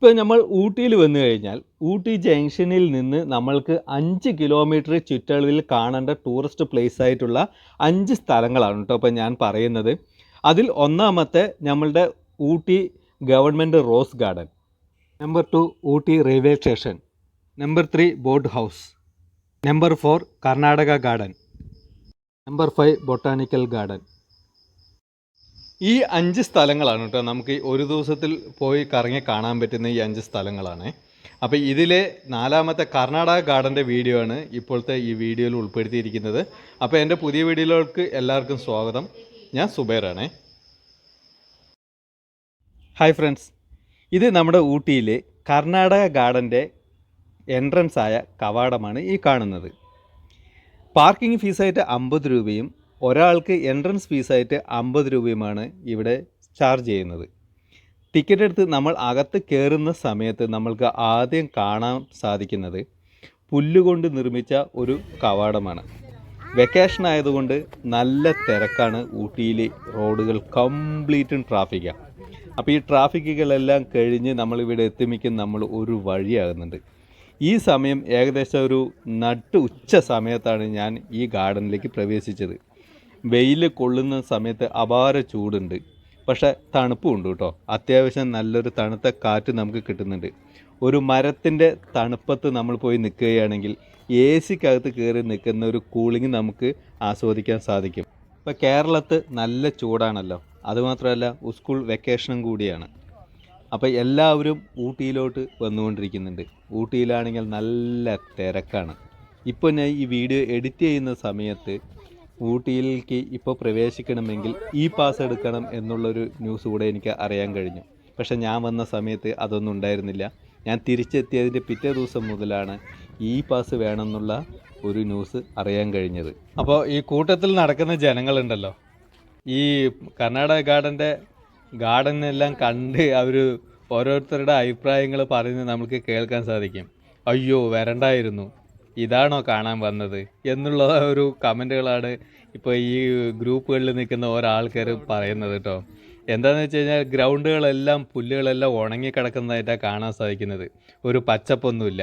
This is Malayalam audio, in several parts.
ഇപ്പോൾ നമ്മൾ ഊട്ടിയിൽ വന്നു കഴിഞ്ഞാൽ ഊട്ടി ജംഗ്ഷനിൽ നിന്ന് നമ്മൾക്ക് 5 കിലോമീറ്റർ ചുറ്റളവിൽ കാണേണ്ട ടൂറിസ്റ്റ് പ്ലേസ് ആയിട്ടുള്ള 5 സ്ഥലങ്ങളാണ് കേട്ടോ ഇപ്പോൾ ഞാൻ പറയുന്നത്. അതിൽ ഒന്നാമത്തെ നമ്മളുടെ Ooty government rose garden, number 2 Ooty railway station, number 3 boat house, number 4 Karnataka garden, number 5 botanical garden. ഈ 5 സ്ഥലങ്ങളാണ് കേട്ടോ നമുക്ക് ഒരു ദിവസത്തിൽ പോയി കറങ്ങി കാണാൻ പറ്റുന്ന ഈ 5 സ്ഥലങ്ങളാണ്. അപ്പോൾ ഇതിലെ 4ാമത്തെ കർണാടക ഗാർഡൻ്റെ വീഡിയോ ആണ് ഇപ്പോഴത്തെ ഈ വീഡിയോയിൽ ഉൾപ്പെടുത്തിയിരിക്കുന്നത്. അപ്പോൾ എൻ്റെ പുതിയ വീഡിയോയിലേക്ക് എല്ലാവർക്കും സ്വാഗതം. ഞാൻ സുബൈറാണേ. ഹായ് ഫ്രണ്ട്സ്, ഇത് നമ്മുടെ ഊട്ടിയിലെ കർണാടക ഗാർഡൻ്റെ എൻട്രൻസ് ആയ കവാടമാണ് ഈ കാണുന്നത്. പാർക്കിംഗ് ഫീസായിട്ട് 50 രൂപയും ഒരാൾക്ക് എൻട്രൻസ് ഫീസായിട്ട് 50 രൂപയുമാണ് ഇവിടെ ചാർജ് ചെയ്യുന്നത്. ടിക്കറ്റ് എടുത്ത് നമ്മൾ അകത്ത് കയറുന്ന സമയത്ത് നമ്മൾക്ക് ആദ്യം കാണാൻ സാധിക്കുന്നത് പുല്ലുകൊണ്ട് നിർമ്മിച്ച ഒരു കവാടമാണ്. വെക്കേഷൻ ആയതുകൊണ്ട് നല്ല തിരക്കാണ്. ഊട്ടിയിലെ റോഡുകൾ കംപ്ലീറ്റും ട്രാഫിക്കാണ്. അപ്പോൾ ഈ ട്രാഫിക്കുകളെല്ലാം കഴിഞ്ഞ് നമ്മളിവിടെ എത്തിമിക്കും നമ്മൾ ഒരു വഴിയാകുന്നുണ്ട്. ഈ സമയം ഏകദേശം ഒരു ഉച്ച സമയത്താണ് ഞാൻ ഈ ഗാർഡനിലേക്ക് പ്രവേശിച്ചത്. വെയിൽ കൊള്ളുന്ന സമയത്ത് അപാര ചൂടുണ്ട്, പക്ഷേ തണുപ്പുണ്ട് കേട്ടോ. അത്യാവശ്യം നല്ലൊരു തണുത്ത കാറ്റ് നമുക്ക് കിട്ടുന്നുണ്ട്. ഒരു മരത്തിൻ്റെ തണുപ്പത്ത് നമ്മൾ പോയി നിൽക്കുകയാണെങ്കിൽ സിക്കകത്ത് കയറി നിൽക്കുന്ന ഒരു കൂളിംഗ് നമുക്ക് ആസ്വദിക്കാൻ സാധിക്കും. ഇപ്പോൾ കേരളത്ത് നല്ല ചൂടാണല്ലോ, അതുമാത്രമല്ല സ്കൂൾ വെക്കേഷനും കൂടിയാണ്. അപ്പോൾ എല്ലാവരും ഊട്ടിയിലോട്ട് വന്നുകൊണ്ടിരിക്കുന്നുണ്ട്. ഊട്ടിയിലാണെങ്കിൽ നല്ല തിരക്കാണ്. ഇപ്പോൾ ഞാൻ ഈ വീഡിയോ എഡിറ്റ് ചെയ്യുന്ന സമയത്ത് ഊട്ടിയിലേക്ക് ഇപ്പോൾ പ്രവേശിക്കണമെങ്കിൽ പാസ് എടുക്കണം എന്നുള്ളൊരു ന്യൂസ് കൂടെ എനിക്ക് അറിയാൻ കഴിഞ്ഞു. പക്ഷേ ഞാൻ വന്ന സമയത്ത് അതൊന്നും ഉണ്ടായിരുന്നില്ല. ഞാൻ തിരിച്ചെത്തിയതിൻ്റെ പിറ്റേ ദിവസം മുതലാണ് പാസ് വേണമെന്നുള്ള ഒരു ന്യൂസ് അറിയാൻ കഴിഞ്ഞത്. അപ്പോൾ ഈ കൂട്ടത്തിൽ നടക്കുന്ന ജനങ്ങളുണ്ടല്ലോ, ഈ കർണാടക ഗാർഡനെല്ലാം കണ്ട് അവർ ഓരോരുത്തരുടെ അഭിപ്രായങ്ങൾ പറയുന്നത് നമുക്ക് കേൾക്കാൻ സാധിക്കും. അയ്യോ വരണ്ടായിരുന്നു, ഇതാണോ കാണാൻ വന്നത് എന്നുള്ള ഒരു കമൻറ്റുകളാണ് ഇപ്പോൾ ഈ ഗ്രൂപ്പുകളിൽ നിൽക്കുന്ന ഒരാൾക്കാർ പറയുന്നത് കേട്ടോ. എന്താണെന്ന് വെച്ച് കഴിഞ്ഞാൽ ഗ്രൗണ്ടുകളെല്ലാം പുല്ലുകളെല്ലാം ഉണങ്ങിക്കിടക്കുന്നതായിട്ടാണ് കാണാൻ സാധിക്കുന്നത്. ഒരു പച്ചപ്പൊന്നുമില്ല.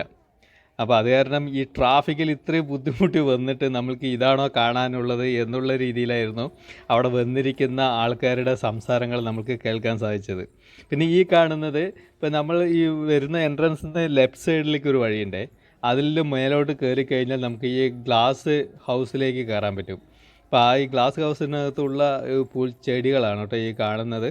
അപ്പോൾ അത് കാരണം ഈ ട്രാഫിക്കിൽ ഇത്രയും ബുദ്ധിമുട്ടി വന്നിട്ട് നമ്മൾക്ക് ഇതാണോ കാണാനുള്ളത് എന്നുള്ള രീതിയിലായിരുന്നു അവിടെ വന്നിരിക്കുന്ന ആൾക്കാരുടെ സംസാരങ്ങൾ നമുക്ക് കേൾക്കാൻ സാധിച്ചത്. പിന്നെ ഈ കാണുന്നത് ഇപ്പോൾ നമ്മൾ ഈ വരുന്ന എൻട്രൻസിൻ്റെ ലെഫ്റ്റ് സൈഡിലേക്ക് ഒരു വഴിയുണ്ട്. അതിൽ മേലോട്ട് കയറി കഴിഞ്ഞാൽ നമുക്ക് ഈ ഗ്ലാസ് ഹൗസിലേക്ക് കയറാൻ പറ്റും. അപ്പോൾ ഈ ഗ്ലാസ് ഹൗസിനകത്തുള്ള ചെടികളാണ് കേട്ടോ ഈ കാണുന്നത്.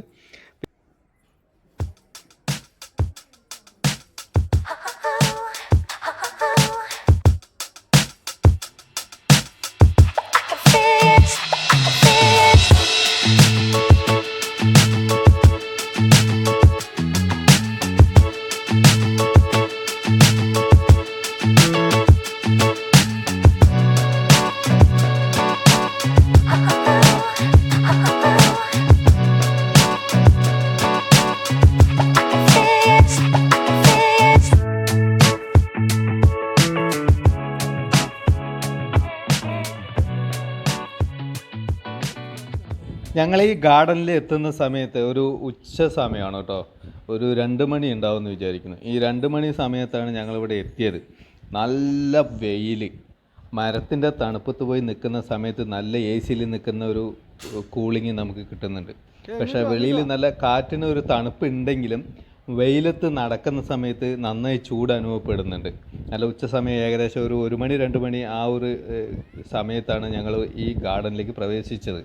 ഞങ്ങൾ ഈ ഗാർഡനിൽ എത്തുന്ന സമയത്ത് ഒരു ഉച്ച സമയമാണ് കേട്ടോ. ഒരു 2 മണി ഉണ്ടാവുമെന്ന് വിചാരിക്കുന്നു. ഈ 2 മണി സമയത്താണ് ഞങ്ങളിവിടെ എത്തിയത്. നല്ല വെയിൽ, മരത്തിൻ്റെ തണുപ്പത്ത് പോയി നിൽക്കുന്ന സമയത്ത് നല്ല സിയിൽ നിൽക്കുന്ന ഒരു കൂളിംഗ് നമുക്ക് കിട്ടുന്നുണ്ട്. പക്ഷേ വെളിയിൽ നല്ല കാറ്റിന് ഒരു തണുപ്പ് ഉണ്ടെങ്കിലും വെയിലത്ത് നടക്കുന്ന സമയത്ത് നന്നായി ചൂട് അനുഭവപ്പെടുന്നുണ്ട്. നല്ല ഉച്ച സമയം ഏകദേശം ഒരു 1 മണി 2 മണി ആ ഒരു സമയത്താണ് ഞങ്ങൾ ഈ ഗാർഡനിലേക്ക് പ്രവേശിച്ചത്.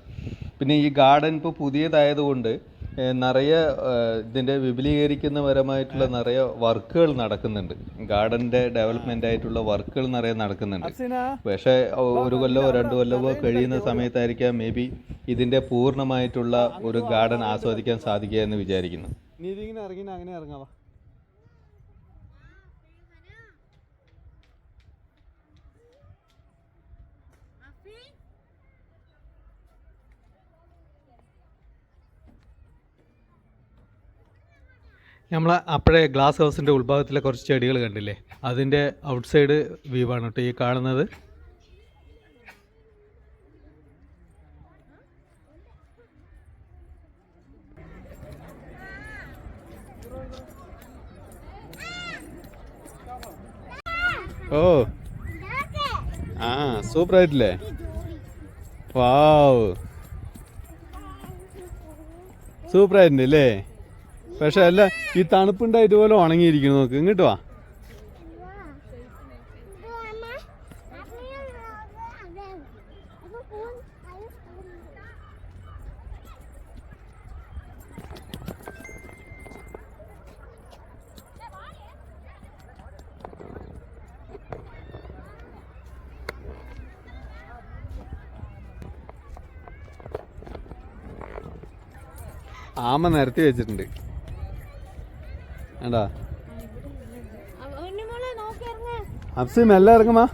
പിന്നെ ഈ ഗാർഡൻ ഇപ്പോൾ പുതിയതായതുകൊണ്ട് നിറയെ ഇതിൻ്റെ വിപുലീകരിക്കുന്നപരമായിട്ടുള്ള നിറയെ വർക്കുകൾ നടക്കുന്നുണ്ട്. ഗാർഡൻ്റെ ഡെവലപ്മെൻ്റ് ആയിട്ടുള്ള വർക്കുകൾ നിറയെ നടക്കുന്നുണ്ട്. പക്ഷേ 1 കൊല്ലമോ 2 കൊല്ലമോ കഴിയുന്ന സമയത്തായിരിക്കാം മേ ബി ഇതിൻ്റെ പൂർണ്ണമായിട്ടുള്ള ഒരു ഗാർഡൻ ആസ്വദിക്കാൻ സാധിക്കുക എന്ന് വിചാരിക്കുന്നു. അങ്ങനെ ഇറങ്ങാവാ. നമ്മൾ അപ്പോഴേ ഗ്ലാസ് ഹൗസിൻ്റെ ഉൾഭാഗത്തിലെ കുറച്ച് ചെടികൾ കണ്ടില്ലേ, അതിൻ്റെ ഔട്ട്സൈഡ് വ്യൂ ആണ് കേട്ടോ ഈ കാണുന്നത്. ഓ ആ സൂപ്പർ ആയിട്ടില്ലേ? വാവ് സൂപ്പർ ആയിട്ടുണ്ട് അല്ലേ? പക്ഷെ അല്ല ഈ തണുപ്പുണ്ടായിട്ട് പോലെ ഉണങ്ങിയിരിക്കുന്നു. നോക്ക് ഇങ്ങോട്ട് വാ. ആമ നിരത്തി വെച്ചിട്ടുണ്ട് വേണ്ടാ. അപ്സി മെല്ലെ ഇറങ്ങുമാ.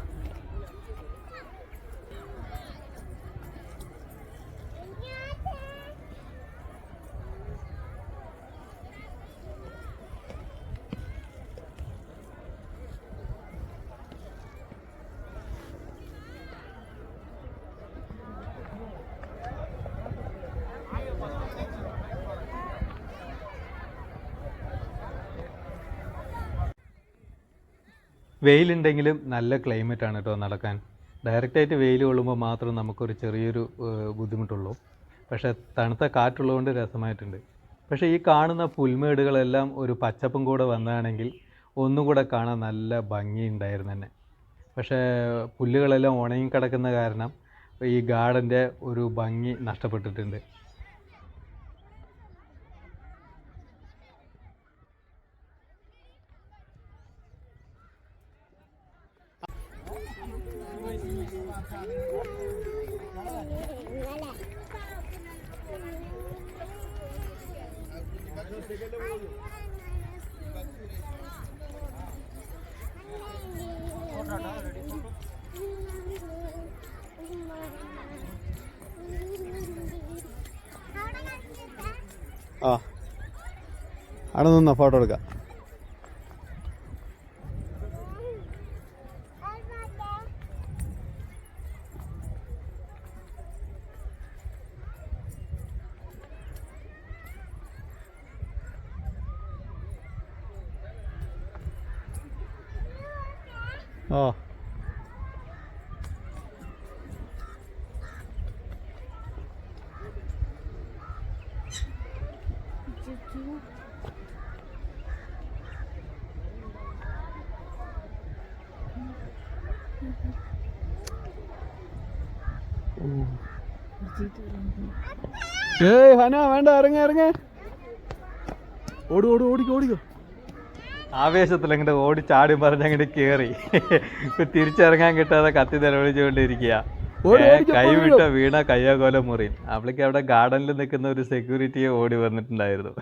വെയിലുണ്ടെങ്കിലും നല്ല ക്ലൈമറ്റ് ആണ് കേട്ടോ നടക്കാൻ. ഡയറക്റ്റായിട്ട് വെയിൽ കൊള്ളുമ്പോൾ മാത്രം നമുക്കൊരു ചെറിയൊരു ബുദ്ധിമുട്ടുള്ളൂ. പക്ഷേ തണുത്ത കാറ്റുള്ളതുകൊണ്ട് രസമായിട്ടുണ്ട്. പക്ഷേ ഈ കാണുന്ന പുൽമേടുകളെല്ലാം ഒരു പച്ചപ്പും കൂടെ വന്നതാണെങ്കിൽ ഒന്നും കൂടെ കാണാൻ നല്ല ഭംഗിയുണ്ടായിരുന്നു തന്നെ. പക്ഷേ പുല്ലുകളെല്ലാം ഉണങ്ങിക്കിടക്കുന്ന കാരണം ഈ ഗാർഡൻ്റെ ഒരു ഭംഗി നഷ്ടപ്പെട്ടിട്ടുണ്ട്. ആ അവിടെ നിന്നോ ഫോട്ടോ എടുക്കാം. ഓ ഏയ് ഹന വേണ്ട, ഇറങ്ങ ഇറങ്ങ, ഓടിക്കോ. ആവേശത്തിൽ അങ്ങോട്ട് ഓടി ചാടി പറഞ്ഞ് അങ്ങോട്ട് കയറി. തിരിച്ചിറങ്ങാൻ കിട്ടാതെ കത്തി നിലവിളിച്ചുകൊണ്ടിരിക്കുക. കൈ വിട്ട വീണ കയ്യോ കോല മുറിയും. അവൾക്ക് അവിടെ ഗാർഡനിൽ നിൽക്കുന്ന ഒരു സെക്യൂരിറ്റിയെ ഓടി വന്നിട്ടുണ്ടായിരുന്നു.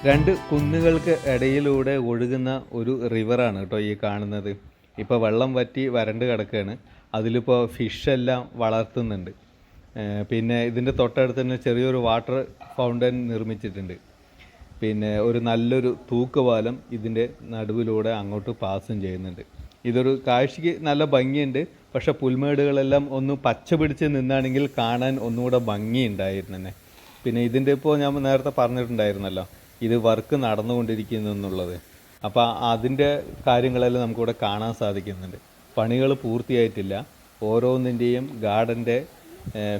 രണ്ട് കുന്നുകൾക്ക് ഇടയിലൂടെ ഒഴുകുന്ന ഒരു റിവറാണ് കേട്ടോ ഈ കാണുന്നത്. ഇപ്പോൾ വെള്ളം വറ്റി വരണ്ട് കിടക്കുകയാണ്. അതിലിപ്പോൾ ഫിഷെല്ലാം വളർത്തുന്നുണ്ട്. പിന്നെ ഇതിൻ്റെ തൊട്ടടുത്ത് തന്നെ ചെറിയൊരു വാട്ടർ ഫൗണ്ടൻ നിർമ്മിച്ചിട്ടുണ്ട്. പിന്നെ ഒരു നല്ലൊരു തൂക്കുപാലം ഇതിൻ്റെ നടുവിലൂടെ അങ്ങോട്ട് പാസും ചെയ്യുന്നുണ്ട്. ഇതൊരു കാഴ്ചയ്ക്ക് നല്ല ഭംഗിയുണ്ട്. പക്ഷേ പുൽമേടുകളെല്ലാം ഒന്ന് പച്ച പിടിച്ച് നിന്നാണെങ്കിൽ കാണാൻ ഒന്നുകൂടെ ഭംഗിയുണ്ടായിരുന്നു തന്നെ. പിന്നെ ഇതിൻ്റെ ഇപ്പോൾ ഞാൻ നേരത്തെ പറഞ്ഞിട്ടുണ്ടായിരുന്നല്ലോ, ഇത് വർക്ക് നടന്നുകൊണ്ടിരിക്കുന്നു എന്നുള്ളത്. അപ്പോൾ അതിൻ്റെ കാര്യങ്ങളെല്ലാം നമുക്കിവിടെ കാണാൻ സാധിക്കുന്നുണ്ട്. പണികൾ പൂർത്തിയായിട്ടില്ല, ഓരോന്നിൻ്റെയും ഗാർഡൻ്റെ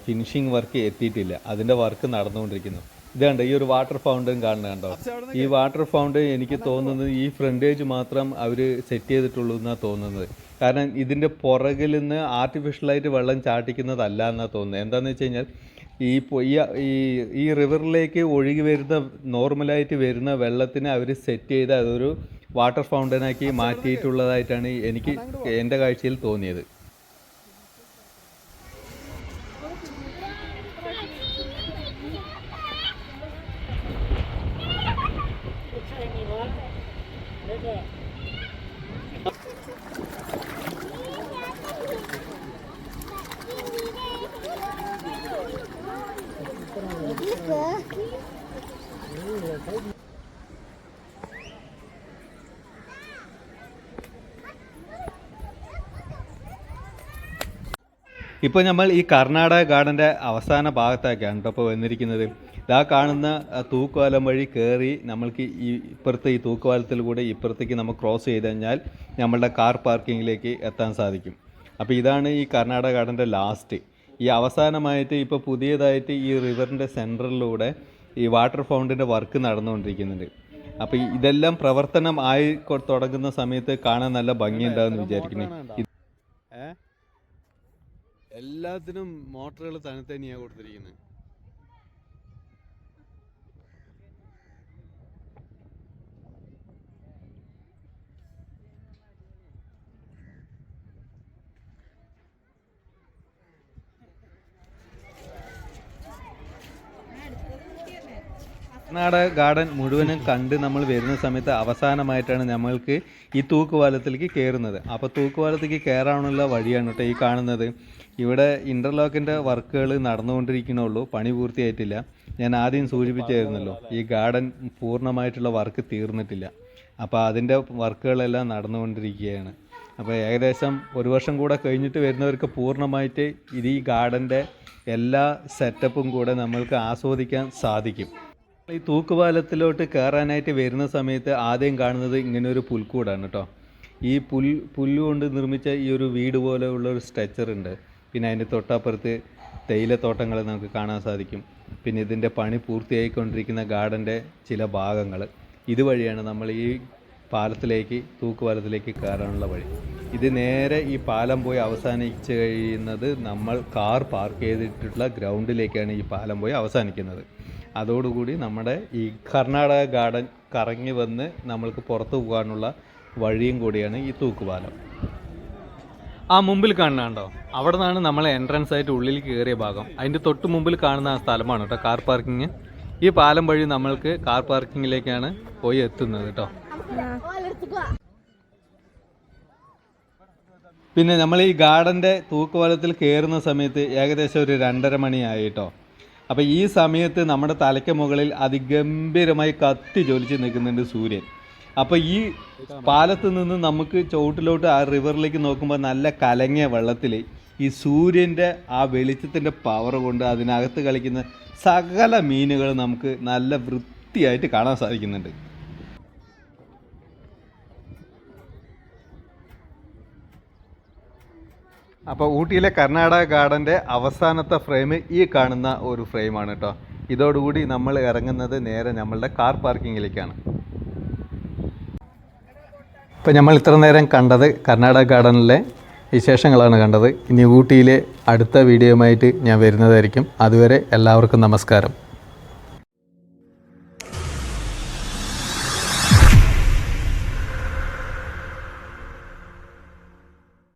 ഫിനിഷിംഗ് വർക്ക് എത്തിയിട്ടില്ല, അതിൻ്റെ വർക്ക് നടന്നുകൊണ്ടിരിക്കുന്നു. ഇതുണ്ട് ഈ ഒരു വാട്ടർ ഫൗണ്ടൻ കാണുന്നുണ്ടോ? ഈ വാട്ടർ ഫൗണ്ടൻ എനിക്ക് തോന്നുന്നത് ഈ ഫ്രണ്ടേജ് മാത്രം അവർ സെറ്റ് ചെയ്തിട്ടുള്ളൂ എന്നാണ് തോന്നുന്നത്. കാരണം ഇതിൻ്റെ പുറകിൽ നിന്ന് ആർട്ടിഫിഷ്യലായിട്ട് വെള്ളം ചാട്ടിക്കുന്നതല്ല എന്നാണ് തോന്നുന്നത്. എന്താണെന്ന് വെച്ച് കഴിഞ്ഞാൽ ഈ റിവറിലേക്ക് ഒഴുകി വരുന്ന നോർമലായിട്ട് വരുന്ന വെള്ളത്തിനെ അവർ സെറ്റ് ചെയ്ത് അതൊരു വാട്ടർ ഫൗണ്ടനാക്കി മാറ്റിയിട്ടുള്ളതായിട്ടാണ് എനിക്ക് എൻ്റെ കാഴ്ചയിൽ തോന്നിയത്. ഇപ്പോൾ നമ്മൾ ഈ കർണാടക ഗാർഡൻ്റെ അവസാന ഭാഗത്തൊക്കെയാണ് കേട്ടോ ഇപ്പോൾ വന്നിരിക്കുന്നത്. ഇതാ കാണുന്ന തൂക്കുപാലം വഴി കയറി നമ്മൾക്ക് ഇപ്പുറത്തെ ഈ തൂക്കുപാലത്തിൽ കൂടെ ഇപ്പുറത്തേക്ക് നമുക്ക് ക്രോസ് ചെയ്ത് കഴിഞ്ഞാൽ നമ്മളുടെ കാർ പാർക്കിങ്ങിലേക്ക് എത്താൻ സാധിക്കും. അപ്പോൾ ഇതാണ് ഈ കർണാടക ഗാർഡൻ്റെ ലാസ്റ്റ്. ഈ അവസാനമായിട്ട് ഇപ്പോൾ പുതിയതായിട്ട് ഈ റിവറിൻ്റെ സെൻറ്ററിലൂടെ ഈ വാട്ടർ ഫൗണ്ടിൻ്റെ വർക്ക് നടന്നുകൊണ്ടിരിക്കുന്നുണ്ട്. അപ്പോൾ ഇതെല്ലാം പ്രവർത്തനം ആയി തുടങ്ങുന്ന സമയത്ത് കാണാൻ നല്ല ഭംഗിയുണ്ടാകുമെന്ന് വിചാരിക്കുന്നു. എല്ലാത്തിനും മോട്ടറുകൾ തനിത്തനിയാണ് കൊടുത്തിരിക്കുന്നത്. കർണാടക ഗാർഡൻ മുഴുവനും കണ്ട് നമ്മൾ വരുന്ന സമയത്ത് അവസാനമായിട്ടാണ് നമ്മൾക്ക് ഈ തൂക്കുപാലത്തിലേക്ക് കയറുന്നത്. അപ്പോൾ തൂക്കുപാലത്തേക്ക് കയറാനുള്ള വഴിയാണ് കേട്ടോ ഈ കാണുന്നത്. ഇവിടെ ഇൻ്റർലോക്കിൻ്റെ വർക്കുകൾ നടന്നുകൊണ്ടിരിക്കണുള്ളൂ, പണി പൂർത്തിയായിട്ടില്ല. ഞാൻ ആദ്യം സൂചിപ്പിച്ചായിരുന്നല്ലോ ഈ ഗാർഡൻ പൂർണ്ണമായിട്ടുള്ള വർക്ക് തീർന്നിട്ടില്ല. അപ്പോൾ അതിൻ്റെ വർക്കുകളെല്ലാം നടന്നുകൊണ്ടിരിക്കുകയാണ്. അപ്പോൾ ഏകദേശം ഒരു വർഷം കൂടെ കഴിഞ്ഞിട്ട് വരുന്നവർക്ക് പൂർണ്ണമായിട്ട് ഈ ഗാർഡൻ്റെ എല്ലാ സെറ്റപ്പും കൂടെ നമ്മൾക്ക് ആസ്വദിക്കാൻ സാധിക്കും. ഈ തൂക്കുപാലത്തിലോട്ട് കയറാനായിട്ട് വരുന്ന സമയത്ത് ആദ്യം കാണുന്നത് ഇങ്ങനെ ഒരു പുൽക്കൂടാണ് കേട്ടോ. ഈ പുല്ലുകൊണ്ട് നിർമ്മിച്ച ഈ ഒരു വീട് പോലെയുള്ള ഒരു സ്ട്രക്ചർ ഉണ്ട്. പിന്നെ അതിൻ്റെ തൊട്ടപ്പുറത്ത് തേയിലത്തോട്ടങ്ങൾ നമുക്ക് കാണാൻ സാധിക്കും. പിന്നെ ഇതിൻ്റെ പണി പൂർത്തിയായിക്കൊണ്ടിരിക്കുന്ന ഗാർഡൻ്റെ ചില ഭാഗങ്ങൾ. ഇതുവഴിയാണ് നമ്മൾ ഈ പാലത്തിലേക്ക് തൂക്കുപാലത്തിലേക്ക് കയറാനുള്ള വഴി. ഇത് നേരെ ഈ പാലം പോയി അവസാനിച്ച് കഴിയുന്നത് നമ്മൾ കാർ പാർക്ക് ചെയ്തിട്ടുള്ള ഗ്രൗണ്ടിലേക്കാണ് ഈ പാലം പോയി അവസാനിക്കുന്നത്. അതോടുകൂടി നമ്മുടെ ഈ കർണാടക ഗാർഡൻ കറങ്ങി വന്ന് നമ്മൾക്ക് പുറത്തു പോകാനുള്ള വഴിയും കൂടിയാണ് ഈ തൂക്കുപാലം. ആ മുമ്പിൽ കാണുന്നുണ്ടോ, അവിടെ നിന്നാണ് നമ്മളെ എൻട്രൻസ് ആയിട്ട് ഉള്ളിൽ കയറിയ ഭാഗം. അതിൻ്റെ തൊട്ട് മുമ്പിൽ കാണുന്ന ആ സ്ഥലമാണ് കേട്ടോ കാർ പാർക്കിങ്. ഈ പാലം വഴി നമ്മൾക്ക് കാർ പാർക്കിങ്ങിലേക്കാണ് പോയി എത്തുന്നത് കേട്ടോ. പിന്നെ നമ്മൾ ഈ ഗാർഡൻ്റെ തൂക്കുപാലത്തിൽ കയറുന്ന സമയത്ത് ഏകദേശം ഒരു 2:30 മണിയായി കേട്ടോ. അപ്പോൾ ഈ സമയത്ത് നമ്മുടെ തലയ്ക്ക് മുകളിൽ അതിഗംഭീരമായി കത്തി ജ്വലിച്ച് നിൽക്കുന്നുണ്ട് സൂര്യൻ. അപ്പോൾ ഈ പാലത്ത് നിന്ന് നമുക്ക് ചുവട്ടിലോട്ട് ആ റിവറിലേക്ക് നോക്കുമ്പോൾ നല്ല കലങ്ങിയ വെള്ളത്തിൽ ഈ സൂര്യൻ്റെ ആ വെളിച്ചത്തിൻ്റെ പവർ കൊണ്ട് അതിനകത്ത് കളിക്കുന്ന സകല മീനുകൾ നമുക്ക് നല്ല വൃത്തിയായിട്ട് കാണാൻ സാധിക്കുന്നുണ്ട്. അപ്പോൾ ഊട്ടിയിലെ കർണാടക ഗാർഡൻ്റെ അവസാനത്തെ ഫ്രെയിം ഈ കാണുന്ന ഒരു ഫ്രെയിമാണ് കേട്ടോ. ഇതോടുകൂടി നമ്മൾ ഇറങ്ങുന്നത് നേരെ നമ്മളുടെ കാർ പാർക്കിങ്ങിലേക്കാണ്. ഇപ്പോൾ നമ്മൾ ഇത്ര നേരം കണ്ടത് കർണാടക ഗാർഡനിലെ വിശേഷങ്ങളാണ് കണ്ടത്. ഇനി ഊട്ടിയിലെ അടുത്ത വീഡിയോയുമായിട്ട് ഞാൻ വരുന്നതായിരിക്കും. അതുവരെ എല്ലാവർക്കും നമസ്കാരം.